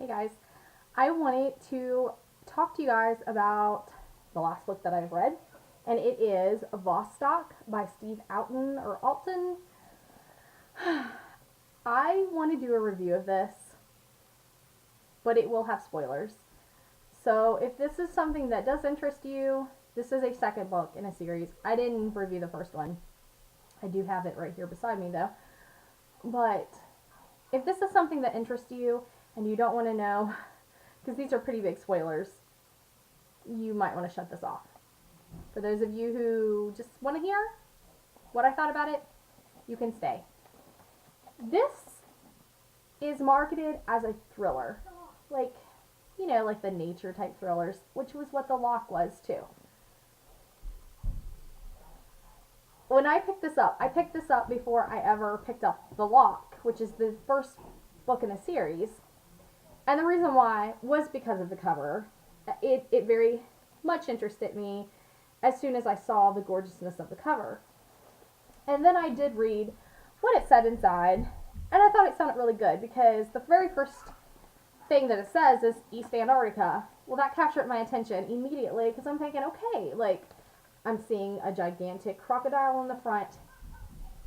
Hey guys, I wanted to talk to you guys about the last book that I've read, and it is Vostok by Steve Alten or Alten. I want to do a review of this, but it will have spoilers. So if this is something that does interest you, this is a second book in a series. I didn't review the first one. I do have it right here beside me though. But if this is something that interests you and you don't want to know, because these are pretty big spoilers, you might want to shut this off. For those of you who just want to hear what I thought about it, you can stay. This is marketed as a thriller. Like, like the nature type thrillers, which was what The Lock was too. When I picked this up, I picked this up before I ever picked up The Lock, which is the first book in a series. And the reason why was because of the cover. It very much interested me as soon as I saw the gorgeousness of the cover. And then I did read what it said inside, and I thought it sounded really good because the very first thing that it says is East Antarctica. Well, that captured my attention immediately because I'm thinking, okay, like, I'm seeing a gigantic crocodile in the front.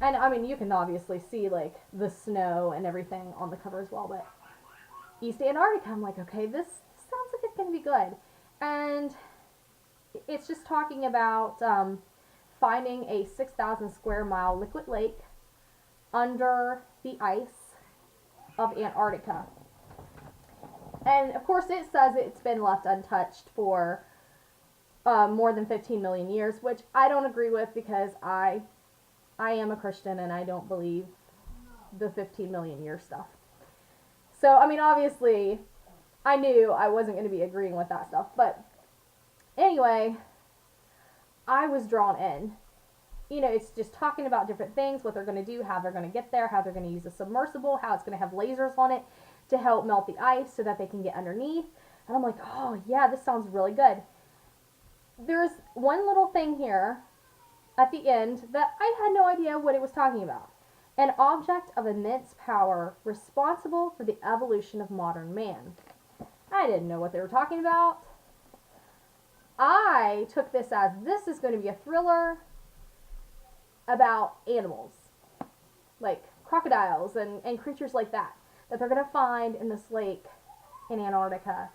And, I mean, you can obviously see, like, the snow and everything on the cover as well, but East Antarctica, I'm like, okay, this sounds like it's going to be good. And it's just talking about finding a 6,000 square mile liquid lake under the ice of Antarctica. And, of course, it says it's been left untouched for more than 15 million years, which I don't agree with because I am a Christian and I don't believe the 15 million year stuff. So, I mean, obviously, I knew I wasn't going to be agreeing with that stuff. But anyway, I was drawn in. It's just talking about different things, what they're going to do, how they're going to get there, how they're going to use a submersible, how it's going to have lasers on it to help melt the ice so that they can get underneath. And I'm like, oh, yeah, this sounds really good. There's one little thing here at the end that I had no idea what it was talking about. An object of immense power responsible for the evolution of modern man. I didn't know what they were talking about. I took this as this is going to be a thriller about animals, like crocodiles and creatures like that they're going to find in this lake in Antarctica.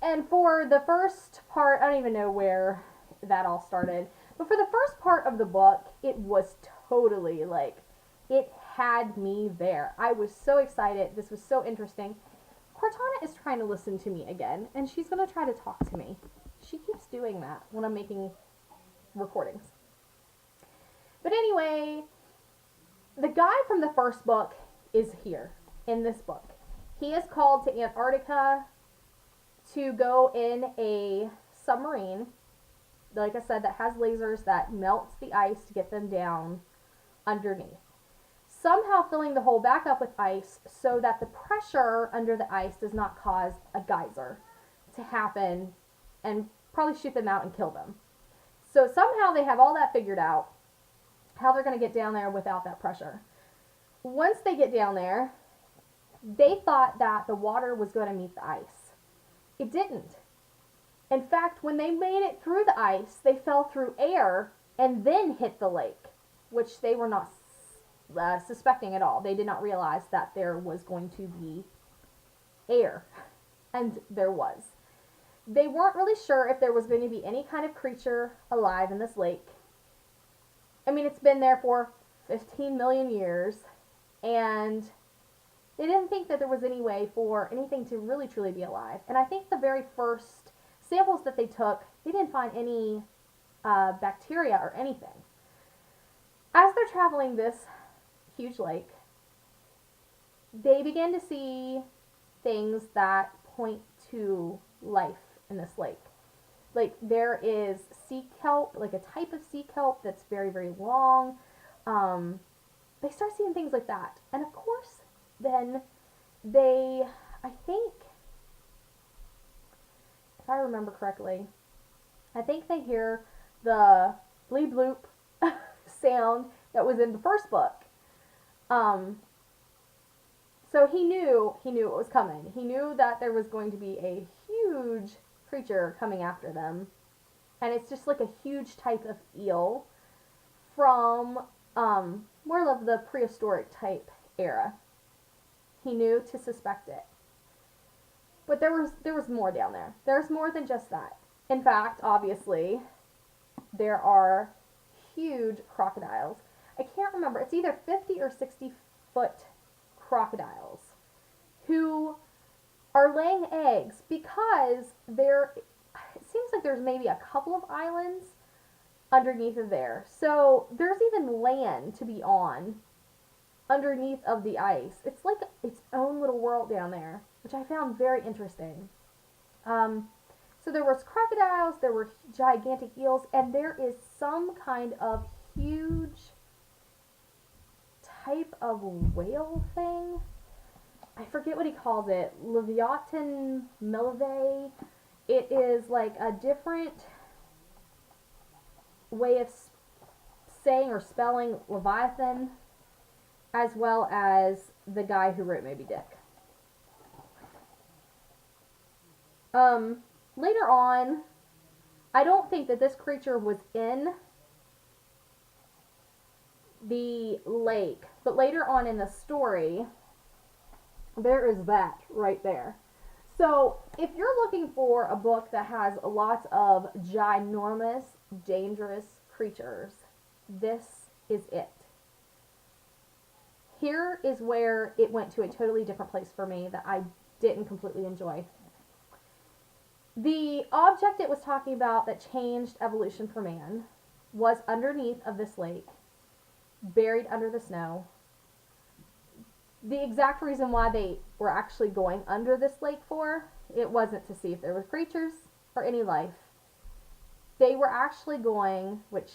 And for the first part, I don't even know where that all started, but for the first part of the book, it was totally like, it had me there. I was so excited. This was so interesting. Cortana is trying to listen to me again, and she's going to try to talk to me. She keeps doing that when I'm making recordings. But anyway, the guy from the first book is here in this book. He is called to Antarctica to go in a submarine, like I said, that has lasers that melts the ice to get them down underneath. Somehow filling the hole back up with ice so that the pressure under the ice does not cause a geyser to happen and probably shoot them out and kill them. So somehow they have all that figured out, how they're going to get down there without that pressure. Once they get down there, they thought that the water was going to meet the ice. It didn't. In fact, when they made it through the ice, they fell through air and then hit the lake, which they were not suspecting at all. They did not realize that there was going to be air, and there was. They weren't really sure if there was going to be any kind of creature alive in this lake. I mean, it's been there for 15 million years, and they didn't think that there was any way for anything to really truly be alive. And I think the very first samples that they took, they didn't find any bacteria or anything. As they're traveling this huge lake, they began to see things that point to life in this lake. Like, there is sea kelp, like a type of sea kelp that's very, very long. They start seeing things like that. And of course, then they, I think, if I remember correctly, I think they hear the bleep bloop sound that was in the first book. So he knew it was coming. He knew that there was going to be a huge creature coming after them. And it's just like a huge type of eel from more of the prehistoric type era. He knew to suspect it. But there was more down there. There's more than just that. In fact, obviously, there are huge crocodiles. I can't remember. It's either 50 or 60-foot crocodiles who are laying eggs because it seems like there's maybe a couple of islands underneath of there. So there's even land to be on underneath of the ice. It's like its own little world down there, which I found very interesting. So there was crocodiles, there were gigantic eels, and there is some kind of huge type of whale thing. I forget what he calls it. Leviathan Melave. It is like a different way of saying or spelling Leviathan, as well as the guy who wrote Moby Dick. Later on, I don't think that this creature was in the lake, but later on in the story, there is that right there. So, if you're looking for a book that has lots of ginormous, dangerous creatures, this is it. Here is where it went to a totally different place for me that I didn't completely enjoy. The object it was talking about that changed evolution for man was underneath of this lake, buried under the snow. The exact reason why they were actually going under this lake for, it wasn't to see if there were creatures or any life. They were actually going, which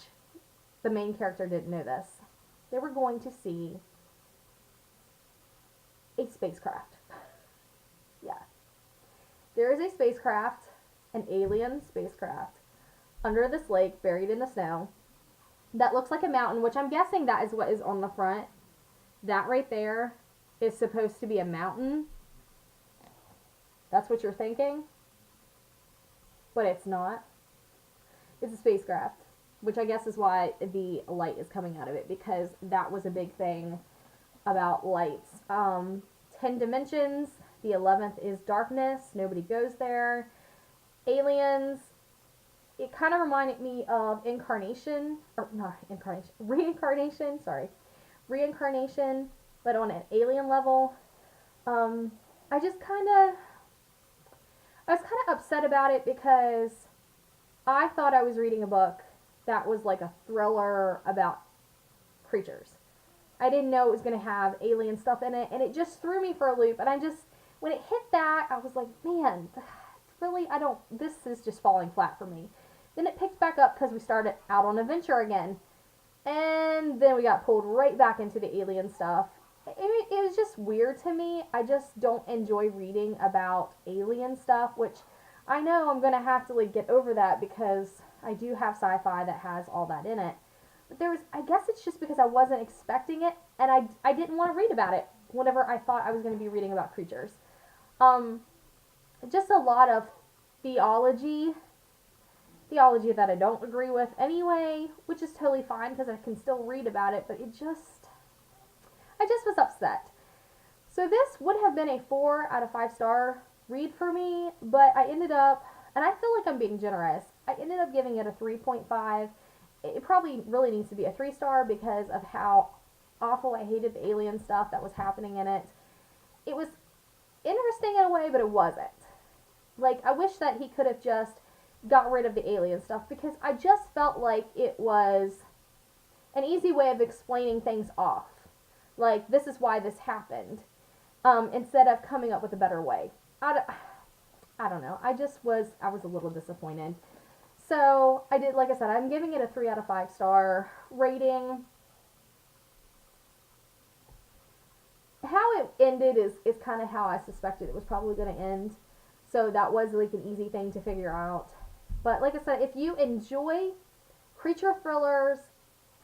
the main character didn't know this, they were going to see a spacecraft. Yeah. There is a spacecraft, an alien spacecraft, under this lake, buried in the snow, that looks like a mountain, which I'm guessing that is what is on the front. That right there is supposed to be a mountain. That's what you're thinking. But it's not. It's a spacecraft, which I guess is why the light is coming out of it, because that was a big thing about lights. 10 dimensions. The 11th is darkness. Nobody goes there. Aliens. It kind of reminded me of reincarnation, but on an alien level. I was kind of upset about it because I thought I was reading a book that was like a thriller about creatures. I didn't know it was going to have alien stuff in it, and it just threw me for a loop. And when it hit that, I was like, man, really, this is just falling flat for me. Then it picked back up because we started out on adventure again. And then we got pulled right back into the alien stuff. It was just weird to me. I just don't enjoy reading about alien stuff, which I know I'm going to have to get over that because I do have sci-fi that has all that in it. But I guess it's just because I wasn't expecting it, and I didn't want to read about it whenever I thought I was going to be reading about creatures. Just a lot of theology that I don't agree with anyway, which is totally fine because I can still read about it, but I just was upset. So this would have been a 4 out of 5 star read for me, but I ended up, and I feel like I'm being generous, I ended up giving it a 3.5. It probably really needs to be a 3 star because of how awful I hated the alien stuff that was happening in it. It was interesting in a way, but it wasn't. I wish that he could have just got rid of the alien stuff because I just felt like it was an easy way of explaining things off. This is why this happened, instead of coming up with a better way. I don't know. I was a little disappointed. So, like I said, I'm giving it a 3 out of 5 star rating. How it ended is kind of how I suspected it was probably going to end. So that was an easy thing to figure out. But like I said, if you enjoy creature thrillers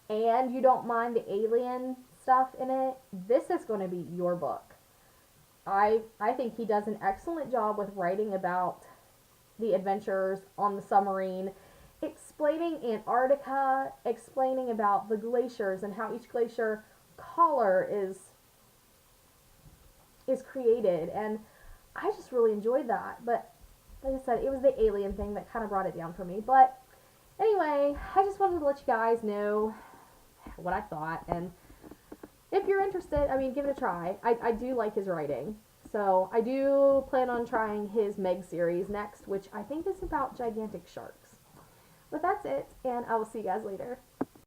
and you don't mind the alien stuff in it, this is going to be your book. I think he does an excellent job with writing about the adventures on the submarine, explaining Antarctica, explaining about the glaciers and how each glacier collar is created, and I just really enjoyed that. But like I said, it was the alien thing that kind of brought it down for me. But anyway, I just wanted to let you guys know what I thought, and if you're interested, I mean, give it a try. I do like his writing. So I do plan on trying his Meg series next, which I think is about gigantic sharks. But that's it, and I will see you guys later.